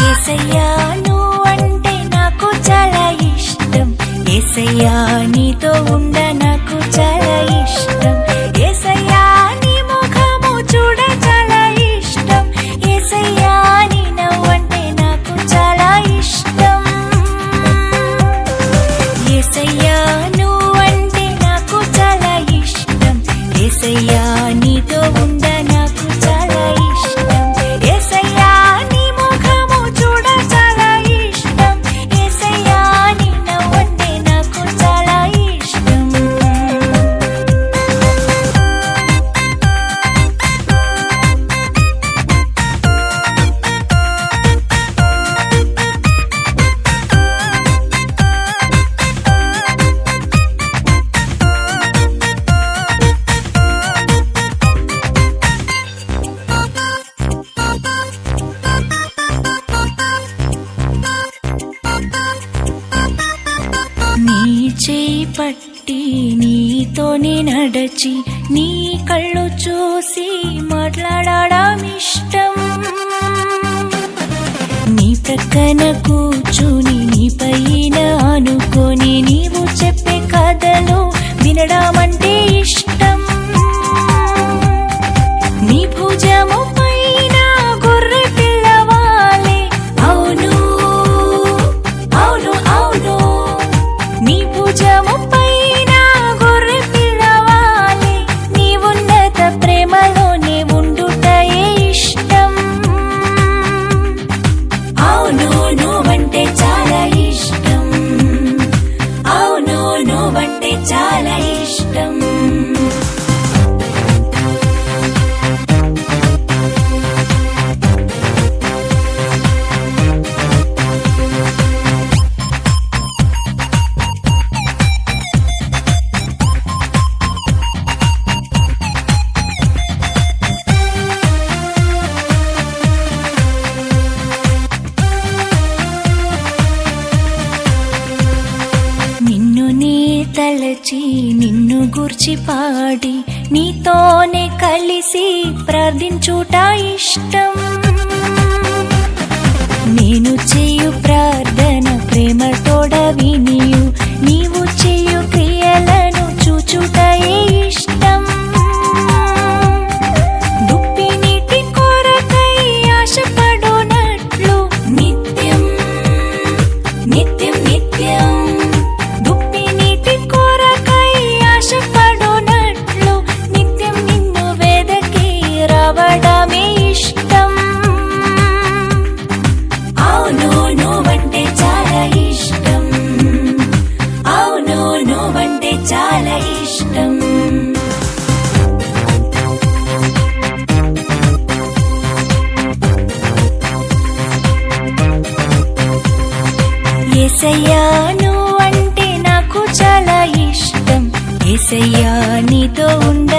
యేసయ్యా నువ్వంటే నాకు చాలా ఇష్టం, యేసయ్యా నీతో ఉండ నాకు చాలా ఇష్టం, యేసయ్యా నీ ముఖము చూడ చాలా ఇష్టం, యేసయ్యా నీ నవ్వంటే నాకు చాలా ఇష్టం. యేసయ్యా నువ్వంటే నాకు చాలా ఇష్టం, యేసయ్యా నీతో ఉండ నాకు చాలా ఇష్టం, యేసయ్యా నీ ముఖము చూడ చాలా ఇష్టం, యేసయ్యా నీ నవ్వంటే నాకు చాలా ఇష్టం. నీ చేయి పట్టి నీతోనే నడచి నీ కళ్ళు చూసి మాట్లాడడం ఇష్టం, నీ ప్రక్కన కూర్చుని నీ పైన అనుకొని నీవు చెప్పే కథలు వినడమంటే ఇష్టం, నీ భుజము పైన గొర్రె పిల్లవాలే అవును అవును అవును, నీ భుజము పైన గొర్రె పిల్లవాలే నీ ఉన్నత ప్రేమలోనే ఉండుటయే ఇష్టం. అవును నువ్వంటే చాలా ఇష్టం, అవును నువ్వంటే చాలా ఇష్టం. నిన్ను నీ తలచి నిన్ను గూర్చి పాడి నీతోనే కలిసి ప్రార్థించుట ఇష్టం, నేను చేయు ప్రార్థన ప్రేమతోడ వినియు నీవు చేయు క్రియలను చూచుటయే ఇష్టం. దుప్పి నీటి కొరకై ఆశపడునట్లు నిత్యం నిత్యం నిత్యం, దుప్పి నీటి కొరకై ఆశపడునట్లు నిత్యం నిన్ను వెదకి రావడమే ఇష్టం. అవును నువ్వంటే చాలా ఇష్టం, అవును నువ్వంటే చాలా ఇష్టం. యేసయ్యా నువ్వంటే నాకు చాలా ఇష్టం, యేసయ్యా నీతో ఉండ